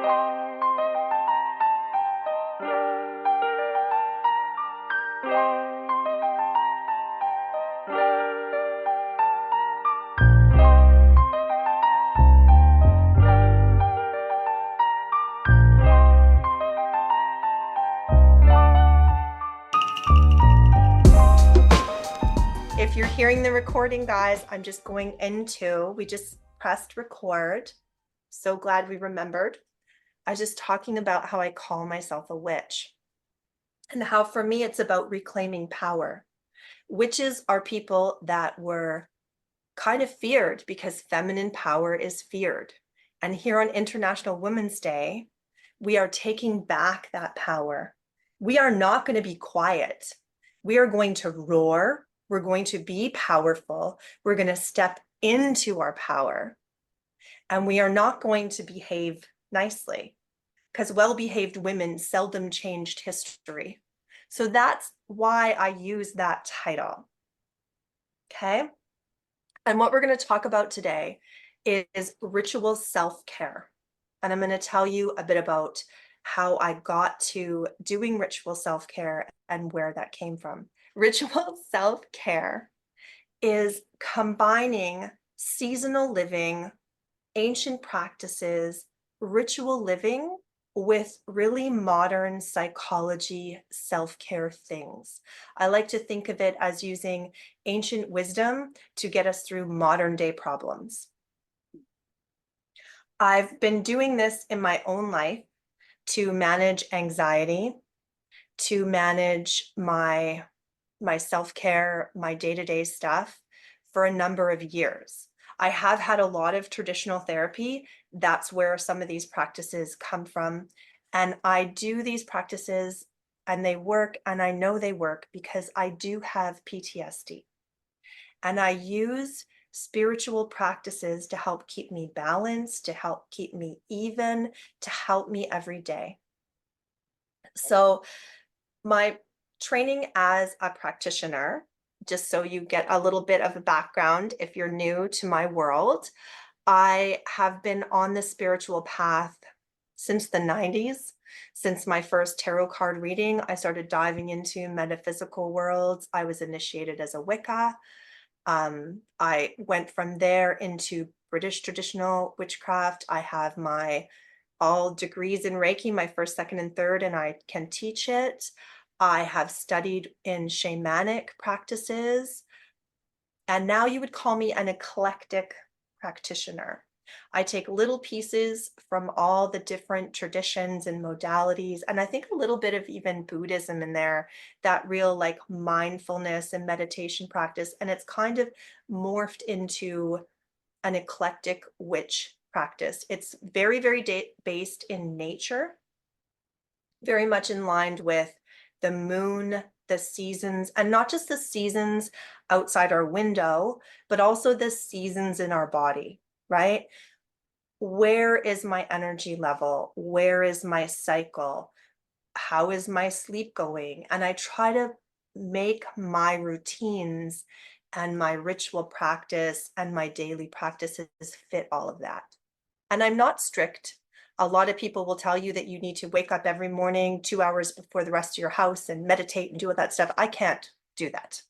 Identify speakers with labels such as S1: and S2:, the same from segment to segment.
S1: If you're hearing the recording, guys, I'm just going into, we just pressed record. So glad we remembered. I was just talking about how I call myself a witch and how for me it's about reclaiming power. Witches are people that were kind of feared because feminine power is feared. And here on International Women's Day, we are taking back that power. We are not going to be quiet. We are going to roar. We're going to be powerful. We're going to step into our power. And we are not going to behave nicely because well-behaved women seldom changed history. So that's why I use that title. Okay. And what we're going to talk about today is ritual self-care. And I'm going to tell you a bit about how I got to doing ritual self-care and where that came from. Ritual self-care is combining seasonal living, ancient practices, ritual living with really modern psychology, self-care things. I like to think of it as using ancient wisdom to get us through modern day problems. I've been doing this in my own life to manage anxiety, to manage my self-care, my day-to-day stuff for a number of years. I have had a lot of traditional therapy. That's where some of these practices come from. And I do these practices and they work, and I know they work because I do have PTSD. And I use spiritual practices to help keep me balanced, to help keep me even, to help me every day. So my training as a practitioner, just so you get a little bit of a background if you're new to my world, I have been on the spiritual path since the 90s. Since my first tarot card reading, I started diving into metaphysical worlds. I was initiated as a Wicca. I went from there into British traditional witchcraft. I have my all degrees in Reiki, my first, second, and third, and I can teach it. I have studied in shamanic practices, and now you would call me an eclectic practitioner. I take little pieces from all the different traditions and modalities, and I think a little bit of even Buddhism in there, that real like mindfulness and meditation practice, and it's kind of morphed into an eclectic witch practice. It's very, very based in nature, very much in line with the moon, the seasons, and not just the seasons outside our window, but also the seasons in our body, right? Where is my energy level? Where is my cycle? How is my sleep going? And I try to make my routines and my ritual practice and my daily practices fit all of that. And I'm not strict. A lot of people will tell you that you need to wake up every morning 2 hours before the rest of your house and meditate and do all that stuff. I can't do that.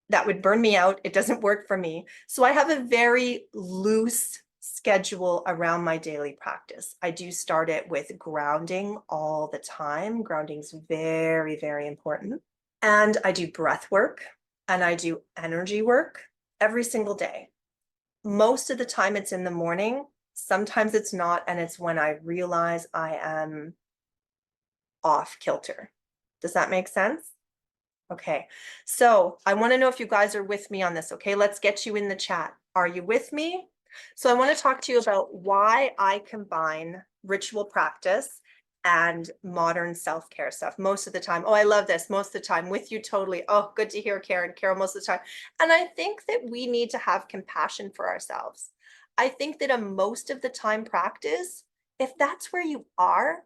S1: That would burn me out. It doesn't work for me. So I have a very loose schedule around my daily practice. I do start it with grounding all the time. Grounding is very, very important. And I do breath work and I do energy work every single day. Most of the time it's in the morning. Sometimes it's not, and it's when I realize I am off kilter. Does that make sense? Okay, so I want to know if you guys are with me on this. Okay, let's get you in the chat. Are you with me? So I want to talk to you about why I combine ritual practice and modern self-care stuff most of the time. Oh, I love this. Most of the time with you totally. Oh, good to hear, Karen. Carol, most of the time. And I think that we need to have compassion for ourselves. I think that a most of the time practice, if that's where you are,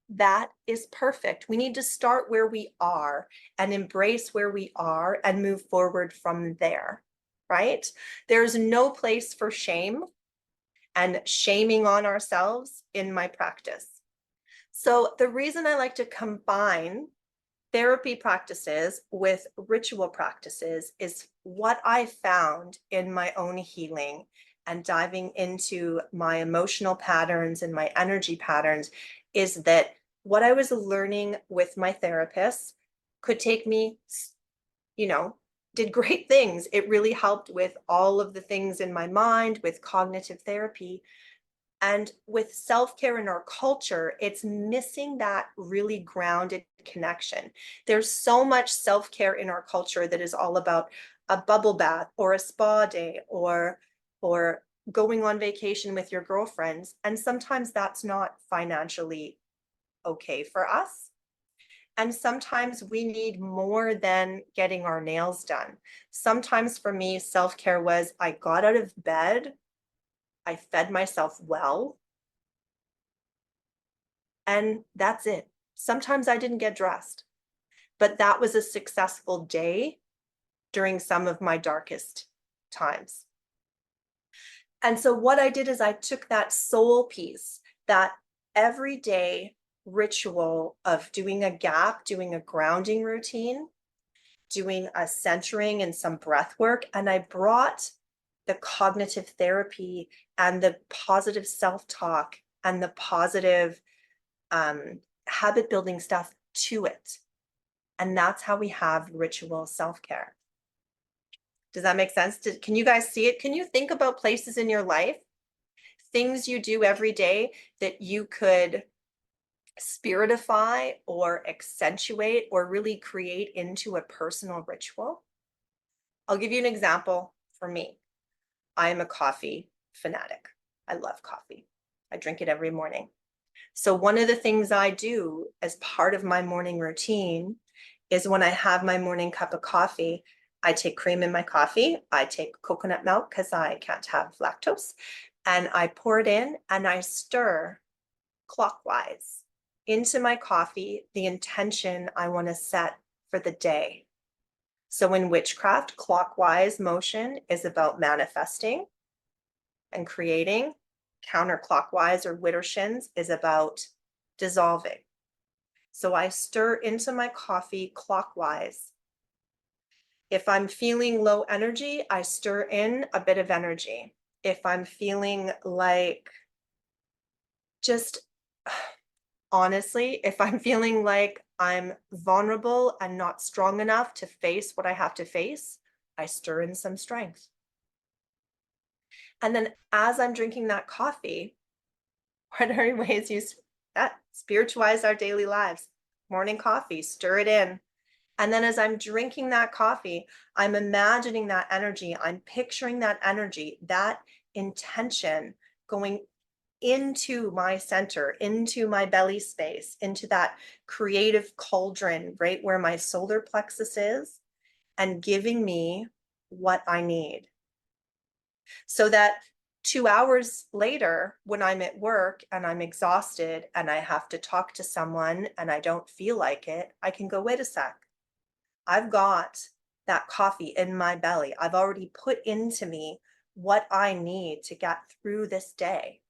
S1: that is perfect. We need to start where we are and embrace where we are and move forward from there, right? There's no place for shame and shaming on ourselves in my practice. So the reason I like to combine therapy practices with ritual practices is what I found in my own healing and diving into my emotional patterns and my energy patterns is that what I was learning with my therapist could take me, you know, did great things. It really helped with all of the things in my mind, with cognitive therapy. And with self-care in our culture, it's missing that really grounded connection. There's so much self-care in our culture that is all about a bubble bath or a spa day or going on vacation with your girlfriends. And sometimes that's not financially okay for us. And sometimes we need more than getting our nails done. Sometimes for me, self-care was I got out of bed, I fed myself well, and that's it. Sometimes I didn't get dressed, but that was a successful day during some of my darkest times. And so what I did is I took that soul piece, that everyday ritual of doing a gap, doing a grounding routine, doing a centering and some breath work, and I brought the cognitive therapy and the positive self-talk and the positive habit building stuff to it. And that's how we have ritual self-care. Does that make sense? Can you guys see it? Can you think about places in your life, things you do every day that you could spiritify or accentuate or really create into a personal ritual? I'll give you an example for me. I am a coffee fanatic. I love coffee. I drink it every morning. So one of the things I do as part of my morning routine is when I have my morning cup of coffee, I take cream in my coffee. I take coconut milk because I can't have lactose. And I pour it in and I stir clockwise into my coffee the intention I want to set for the day. So in witchcraft, clockwise motion is about manifesting and creating. Counterclockwise or widdershins is about dissolving. So I stir into my coffee clockwise. If I'm feeling low energy, I stir in a bit of energy. If I'm feeling like just honestly, if I'm feeling like I'm vulnerable and not strong enough to face what I have to face, I stir in some strength. And then as I'm drinking that coffee, what are ways you that spiritualize our daily lives? Morning coffee, stir it in. And then as I'm drinking that coffee, I'm imagining that energy, I'm picturing that energy, that intention going into my center, into my belly space, into that creative cauldron, right where my solar plexus is, and giving me what I need. So that 2 hours later, when I'm at work and I'm exhausted and I have to talk to someone and I don't feel like it, I can go, wait a sec. I've got that coffee in my belly. I've already put into me what I need to get through this day.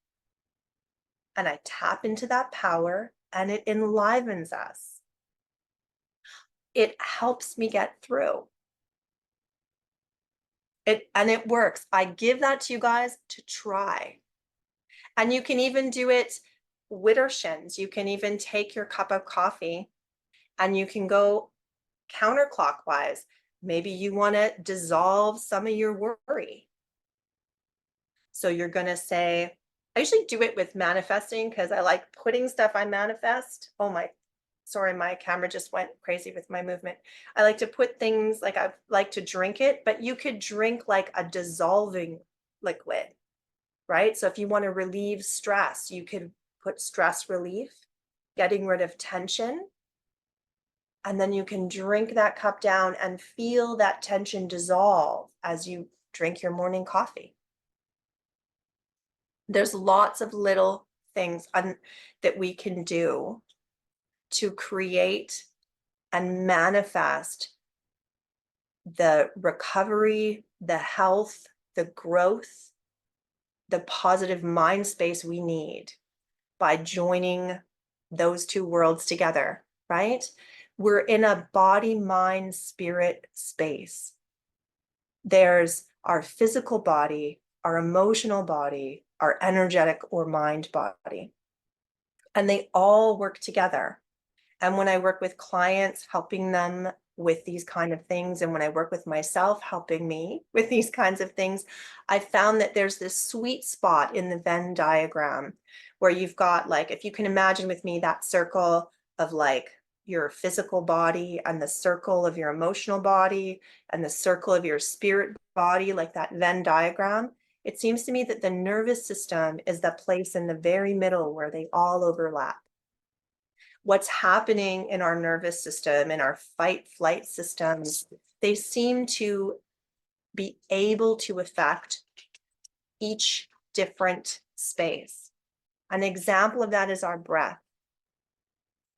S1: And I tap into that power and it enlivens us. It helps me get through. It works. I give that to you guys to try. And you can even do it widdershins. You can even take your cup of coffee and you can go counterclockwise. Maybe you want to dissolve some of your worry. So you're going to say, I usually do it with manifesting because I like putting stuff I manifest. Oh my, sorry, my camera just went crazy with my movement. I like to put things like I like to drink it, but you could drink like a dissolving liquid, right? So if you want to relieve stress, you could put stress relief, getting rid of tension. And then you can drink that cup down and feel that tension dissolve as you drink your morning coffee. There's lots of little things that we can do to create and manifest the recovery, the health, the growth the positive mind space we need by joining those two worlds together, right? We're in a body, mind, spirit space. There's our physical body, our emotional body, our energetic or mind body, and they all work together. And when I work with clients, helping them with these kind of things, and when I work with myself, helping me with these kinds of things, I found that there's this sweet spot in the Venn diagram where you've got, like, if you can imagine with me, that circle of like your physical body and the circle of your emotional body and the circle of your spirit body, like that Venn diagram. It seems to me that the nervous system is the place in the very middle where they all overlap. What's happening in our nervous system, in our fight flight systems, they seem to be able to affect each different space. An example of that is our breath.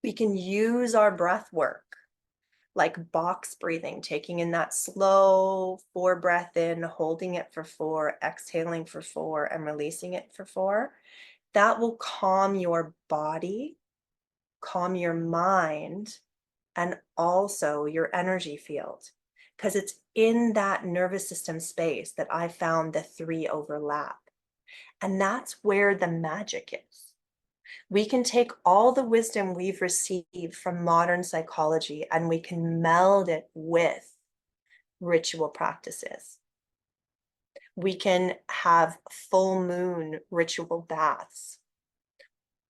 S1: We can use our breath work, like box breathing, taking in that slow 4 breath in, holding it for 4, exhaling for 4, and releasing it for 4. That will calm your body, calm your mind, and also your energy field, because it's in that nervous system space that I found the 3 overlap. And that's where the magic is. We can take all the wisdom we've received from modern psychology and we can meld it with ritual practices. We can have full moon ritual baths,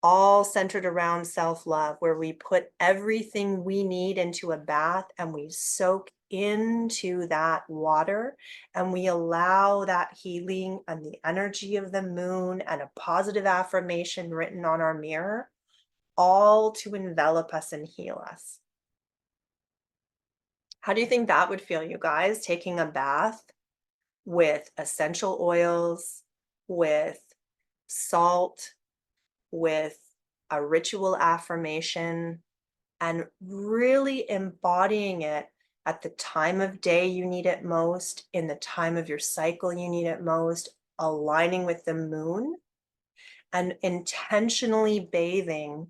S1: all centered around self-love, where we put everything we need into a bath and we soak into that water and we allow that healing and the energy of the moon and a positive affirmation written on our mirror all to envelop us and heal us. How do you think that would feel, you guys, taking a bath with essential oils, with salt, with a ritual affirmation, and really embodying it at the time of day you need it most, in the time of your cycle you need it most, aligning with the moon, and intentionally bathing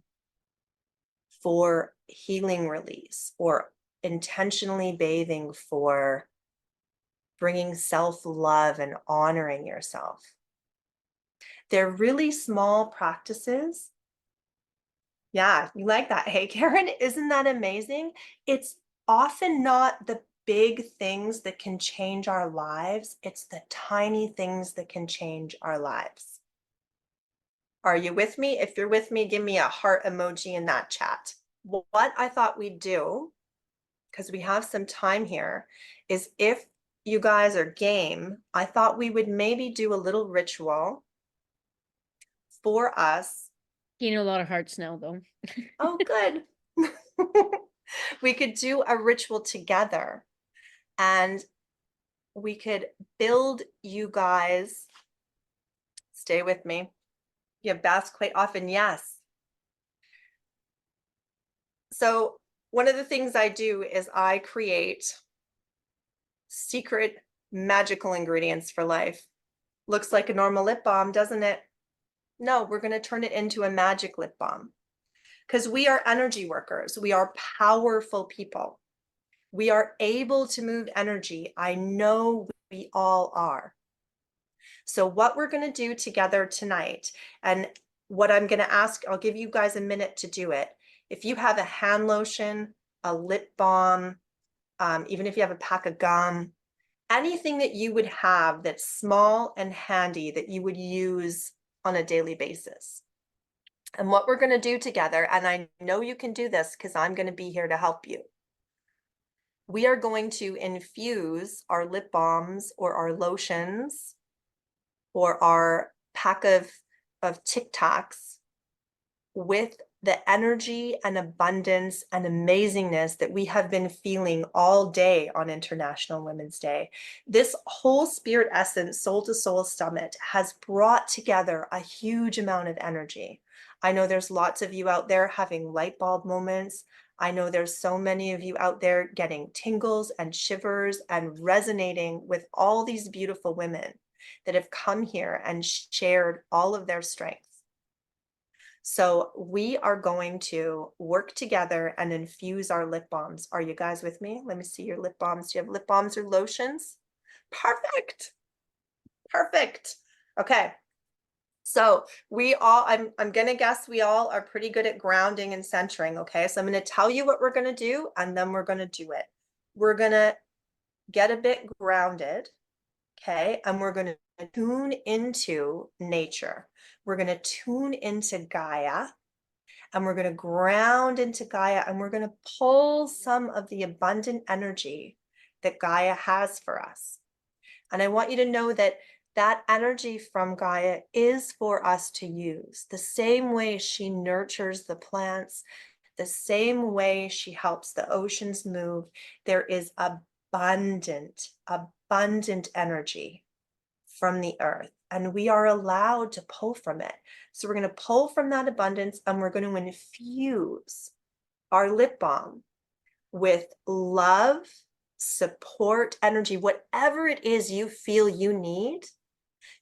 S1: for healing release, or intentionally bathing for bringing self-love and honoring yourself. They're really small practices. Yeah, you like that. Hey, Karen, isn't that amazing? It's often not the big things that can change our lives. It's the tiny things that can change our lives. Are you with me? If you're with me, give me a heart emoji in that chat. What I thought we'd do, because we have some time here, is if you guys are game, I thought we would maybe do a little ritual for us.
S2: Gain a lot of hearts now, though.
S1: Oh, good. We could do a ritual together and we could build you guys. Stay with me. You have baths quite often, yes. So one of the things I do is I create secret magical ingredients for life. Looks like a normal lip balm, doesn't it? No, we're going to turn it into a magic lip balm, because we are energy workers. We are powerful people. We are able to move energy. I know we all are. So what we're going to do together tonight, and what I'm going to ask, I'll give you guys a minute to do it. If you have a hand lotion, a lip balm, even if you have a pack of gum, anything that you would have that's small and handy that you would use on a daily basis. And what we're going to do together, and I know you can do this because I'm going to be here to help you. We are going to infuse our lip balms or our lotions or our pack of Tic Tacs with the energy and abundance and amazingness that we have been feeling all day on International Women's Day. This whole Spirit Essence Soul to Soul Summit has brought together a huge amount of energy. I know there's lots of you out there having light bulb moments. I know there's so many of you out there getting tingles and shivers and resonating with all these beautiful women. that have come here and shared all of their strengths. So we are going to work together and infuse our lip balms. Are you guys with me? Let me see your lip balms. Do you have lip balms or lotions? Perfect. Perfect. Okay. So I'm going to guess we all are pretty good at grounding and centering. Okay. So I'm going to tell you what we're going to do, and then we're going to do it. We're going to get a bit grounded. Okay. And we're going to tune into nature. We're going to tune into Gaia, and we're going to ground into Gaia, and we're going to pull some of the abundant energy that Gaia has for us. And I want you to know that that energy from Gaia is for us to use. The same way she nurtures the plants, the same way she helps the oceans move, there is abundant energy from the earth, and we are allowed to pull from it. So we're going to pull from that abundance, and we're going to infuse our lip balm with love, support, energy, whatever it is you feel you need.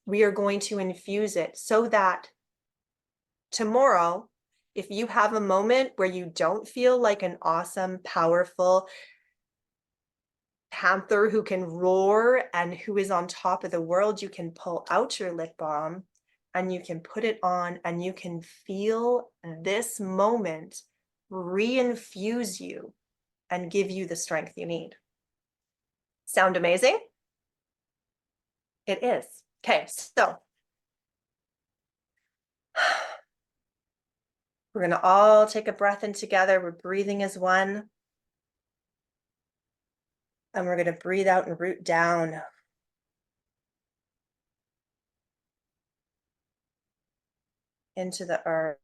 S1: We are going to infuse it so that tomorrow, if you have a moment where you don't feel like an awesome, powerful panther who can roar and who is on top of the world, you can pull out your lip balm and you can put it on, and you can feel this moment reinfuse you and give you the strength you need. Sound amazing? It is. Okay, so we're going to all take a breath in together. We're breathing as one. And we're going to breathe out and root down. Into the earth.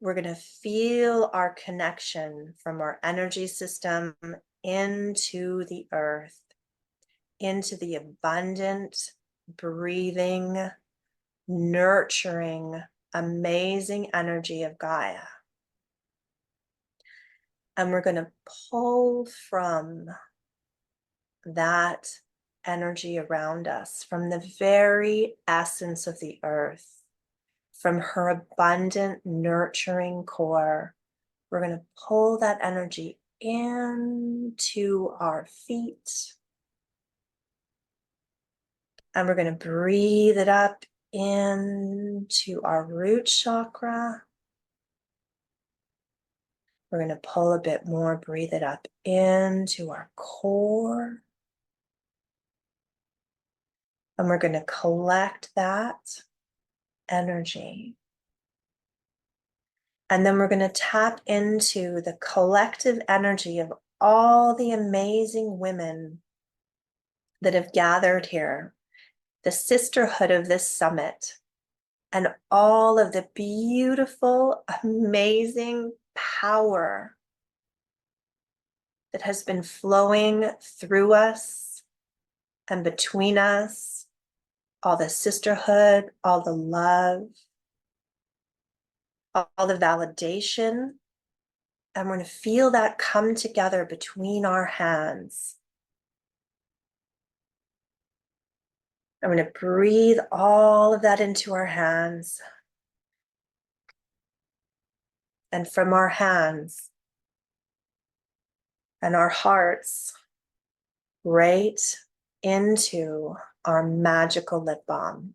S1: We're going to feel our connection from our energy system into the earth, into the abundant, breathing, nurturing, amazing energy of Gaia. And we're going to pull from that energy around us, from the very essence of the earth, from her abundant, nurturing core. We're going to pull that energy into our feet. And we're going to breathe it up into our root chakra. We're going to pull a bit more, breathe it up into our core. And we're going to collect that energy. And then we're going to tap into the collective energy of all the amazing women that have gathered here, the sisterhood of this summit, and all of the beautiful, amazing power that has been flowing through us and between us, all the sisterhood, all the love, all the validation. And we're going to feel that come together between our hands. I'm going to breathe all of that into our hands. And from our hands and our hearts, right into our magical lip balm.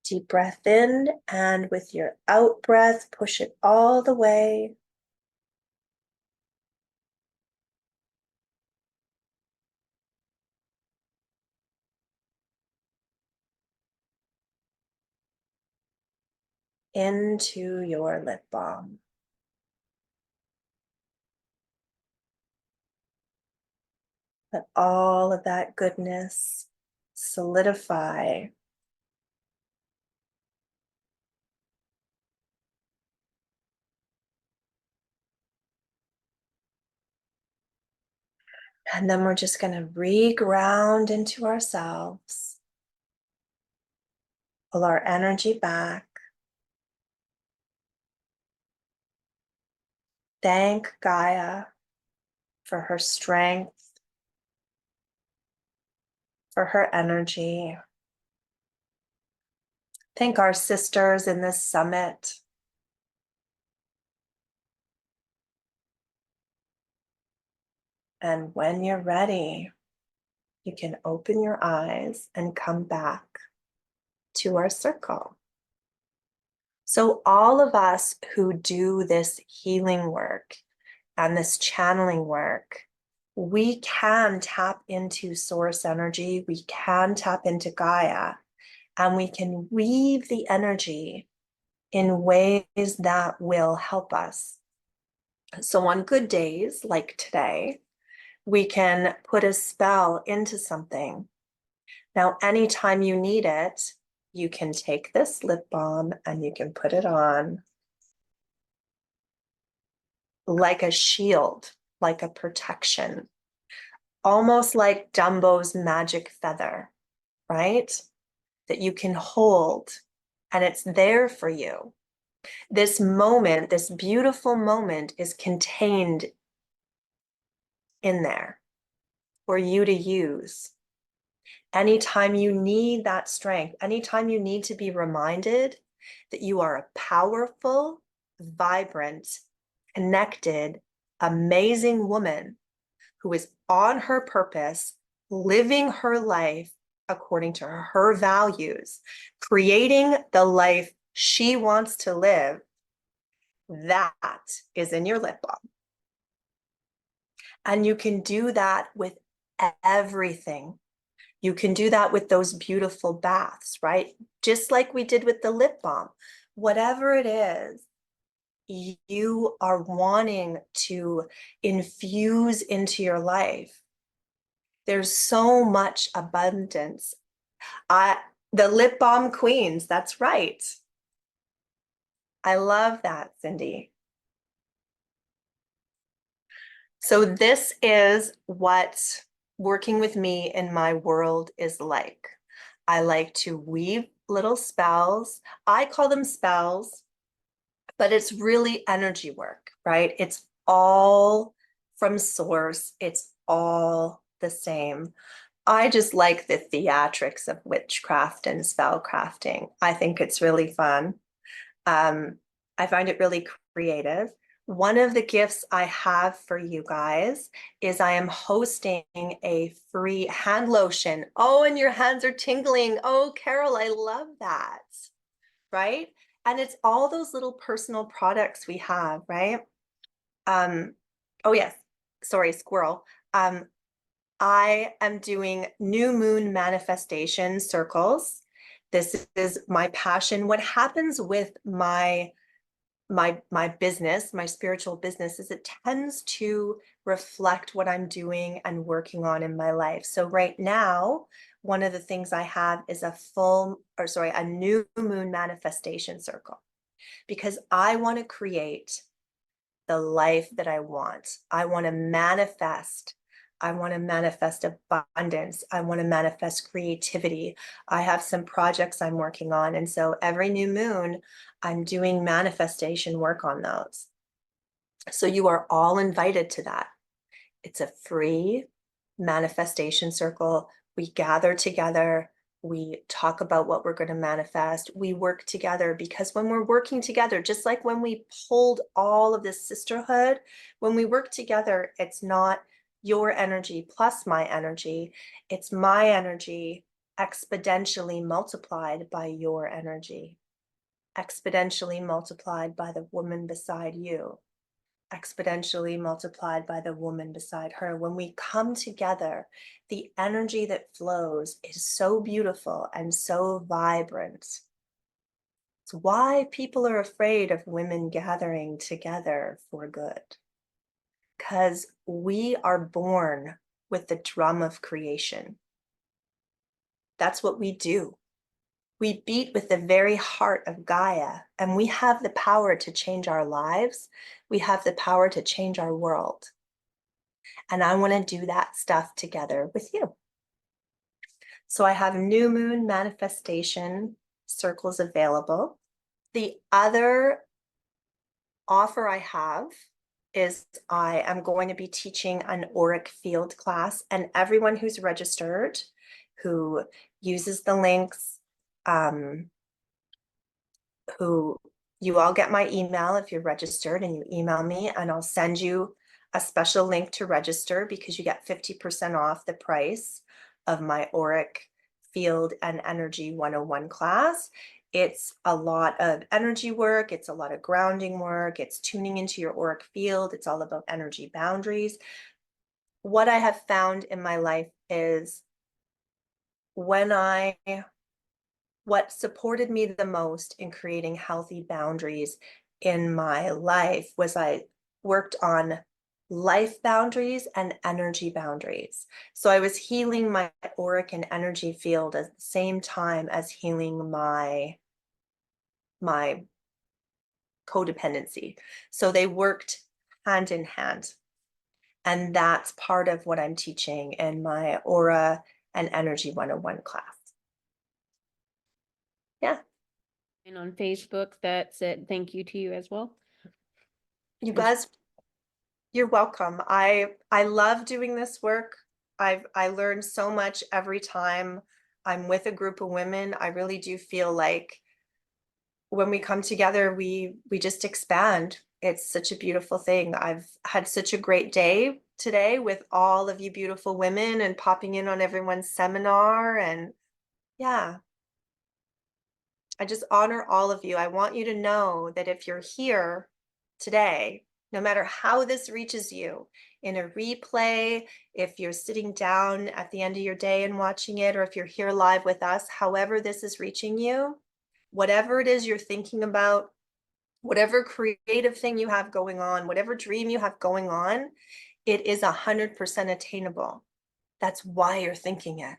S1: Deep breath in, and with your out breath, push it all the way. Into your lip balm. Let all of that goodness solidify. And then we're just going to re-ground into ourselves. Pull our energy back. Thank Gaia for her strength, for her energy. Thank our sisters in this summit. And when you're ready, you can open your eyes and come back to our circle. So all of us who do this healing work and this channeling work, we can tap into source energy, we can tap into Gaia, and we can weave the energy in ways that will help us. So on good days like today, we can put a spell into something. Now, anytime you need it, you can take this lip balm and you can put it on like a shield, like a protection, almost like Dumbo's magic feather, right? That you can hold and it's there for you. This moment, this beautiful moment is contained in there for you to use. Anytime you need that strength, anytime you need to be reminded that you are a powerful, vibrant, connected, amazing woman who is on her purpose, living her life according to her values, creating the life she wants to live, that is in your lip balm. And you can do that with everything. You can do that with those beautiful baths, right? Just like we did with the lip balm. Whatever it is you are wanting to infuse into your life, there's so much abundance. The lip balm queens, that's right. I love that, Cindy. So this is what working with me in my world is like. I like to weave little spells. I call them spells, but it's really energy work, right? It's all from source. It's all the same. I just like the theatrics of witchcraft and spell crafting. I think it's really fun. I find it really creative. One of the gifts I have for you guys is I am hosting a free hand lotion. Oh, and your hands are tingling. Oh, Carol, I love that. Right? And it's all those little personal products we have, right? Oh yes, sorry, squirrel. I am doing new moon manifestation circles. This is my passion. What happens with my business, my spiritual business, is it tends to reflect what I'm doing and working on in my life. So right now, one of the things I have is a new moon manifestation circle, because I want to create the life that I want. I want to manifest. I want to manifest abundance. I want to manifest creativity. I have some projects I'm working on. And so every new moon, I'm doing manifestation work on those. So you are all invited to that. It's a free manifestation circle. We gather together. We talk about what we're going to manifest. We work together, because when we're working together, just like when we pulled all of this sisterhood, when we work together, it's not your energy plus my energy. It's my energy exponentially multiplied by your energy, exponentially multiplied by the woman beside you, exponentially multiplied by the woman beside her. When we come together, the energy that flows is so beautiful and so vibrant. It's why people are afraid of women gathering together for good, because we are born with the drum of creation. That's what we do. We beat with the very heart of Gaia, and we have the power to change our lives. We have the power to change our world. And I want to do that stuff together with you. So I have new moon manifestation circles available. The other offer I have is I am going to be teaching an auric field class, and everyone who's registered, who uses the links, who you all get my email if you're registered, and you email me, and I'll send you a special link to register because you get 50% off the price of my auric field and energy 101 class. It's a lot of energy work, it's a lot of grounding work, it's tuning into your auric field, it's all about energy boundaries. What I have found in my life is what supported me the most in creating healthy boundaries in my life was I worked on life boundaries and energy boundaries. So I was healing my auric and energy field at the same time as healing my codependency. So they worked hand in hand. And that's part of what I'm teaching in my Aura and Energy 101 class. Yeah.
S2: And on Facebook that said thank you to you as well.
S1: You guys, you're welcome. I love doing this work. I learn so much every time I'm with a group of women. I really do feel like when we come together, we just expand. It's such a beautiful thing. I've had such a great day today with all of you beautiful women and popping in on everyone's seminar. And yeah, I just honor all of you. I want you to know that if you're here today, no matter how this reaches you in a replay, if you're sitting down at the end of your day and watching it, or if you're here live with us, however this is reaching you, whatever it is you're thinking about, whatever creative thing you have going on, whatever dream you have going on, it is 100% attainable. That's why you're thinking it.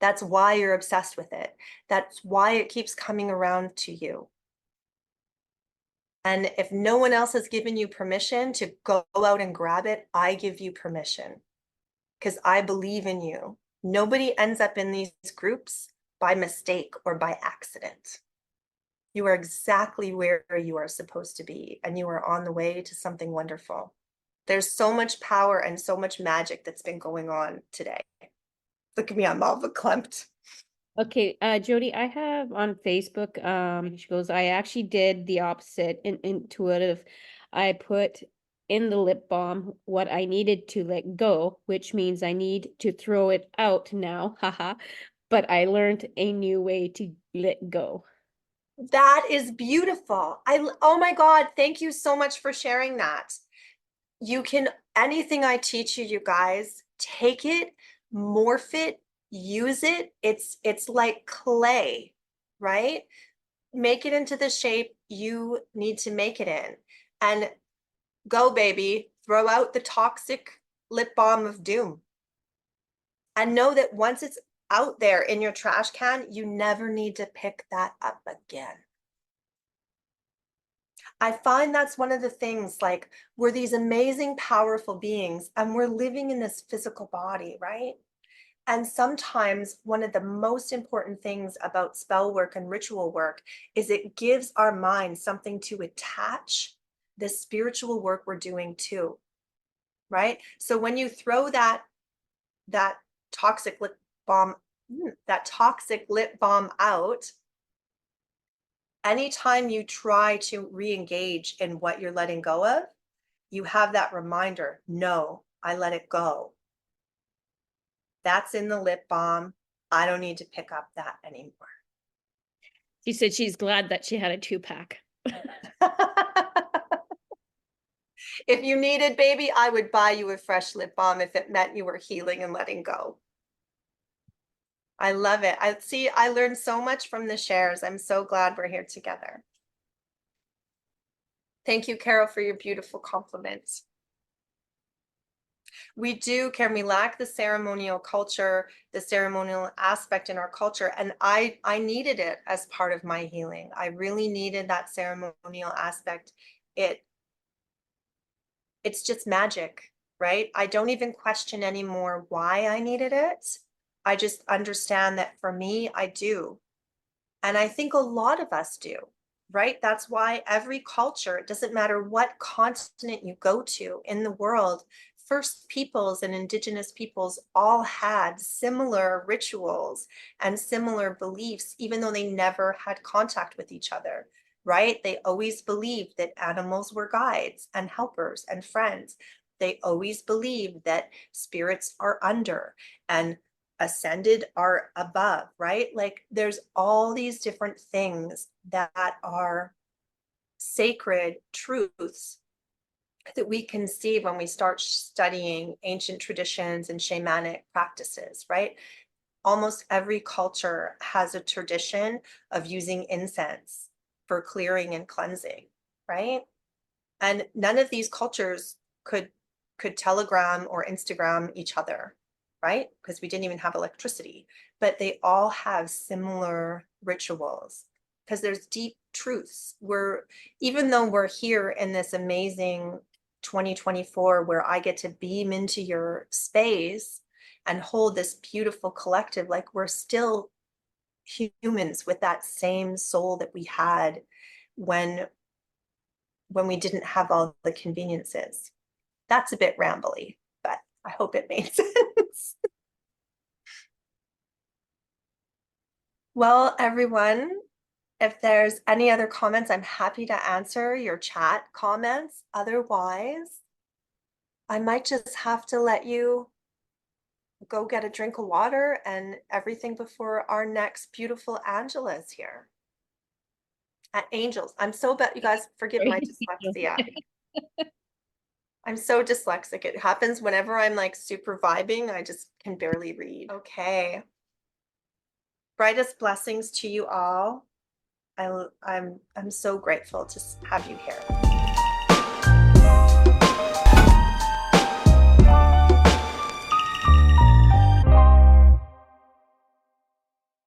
S1: That's why you're obsessed with it. That's why it keeps coming around to you. And if no one else has given you permission to go out and grab it, I give you permission because I believe in you. Nobody ends up in these groups by mistake or by accident. You are exactly where you are supposed to be, and you are on the way to something wonderful. There's so much power and so much magic that's been going on today. Look at me, I'm all verklempt.
S2: Okay, Jody, I have on Facebook, she goes, I actually did the opposite in intuitive. I put in the lip balm what I needed to let go, which means I need to throw it out now. Haha. But I learned a new way to let go.
S1: That is beautiful. Oh my God, thank you so much for sharing that. You can, anything I teach you, you guys, take it, morph it, use it. It's like clay, right? Make it into the shape you need to make it in. And go, baby, throw out the toxic lip balm of doom. And know that once it's out there in your trash can, you never need to pick that up again. I find that's one of the things, like, we're these amazing, powerful beings, and we're living in this physical body, right? And sometimes one of the most important things about spell work and ritual work is it gives our mind something to attach the spiritual work we're doing to, right? So when you throw that toxic lip balm, that toxic lip balm out, anytime you try to re-engage in what you're letting go of, you have that reminder, no, I let it go. That's in the lip balm. I don't need to pick up that anymore.
S2: She said she's glad that she had a 2-pack.
S1: If you needed, baby, I would buy you a fresh lip balm if it meant you were healing and letting go. I love it. I learned so much from the shares. I'm so glad we're here together. Thank you, Carol, for your beautiful compliments. Can we lack the ceremonial culture, the ceremonial aspect in our culture? And I needed it as part of my healing. I really needed that ceremonial aspect. It's just magic, right? I don't even question anymore why I needed it. I just understand that for me, I do. And I think a lot of us do. right? That's why every culture, it doesn't matter what continent you go to in the world, First Peoples and Indigenous peoples all had similar rituals and similar beliefs, even though they never had contact with each other, right? They always believed that animals were guides and helpers and friends. They always believed that spirits are under and ascended are above, right? Like there's all these different things that are sacred truths that we can see when we start studying ancient traditions and shamanic practices, right? Almost every culture has a tradition of using incense for clearing and cleansing, right? And none of these cultures could telegram or Instagram each other, right? Because we didn't even have electricity, but they all have similar rituals because there's deep truths. Even though we're here in this amazing 2024 where I get to beam into your space and hold this beautiful collective, like we're still humans with that same soul that we had when we didn't have all the conveniences. That's a bit rambly, but I hope it made sense. Well, everyone, if there's any other comments, I'm happy to answer your chat comments. Otherwise, I might just have to let you go get a drink of water and everything before our next beautiful Angela's here. At Angels. I'm so bad, you guys forgive my dyslexia. I'm so dyslexic. It happens whenever I'm like super vibing, I just can barely read. Okay. Brightest blessings to you all. I'm so grateful to have you here.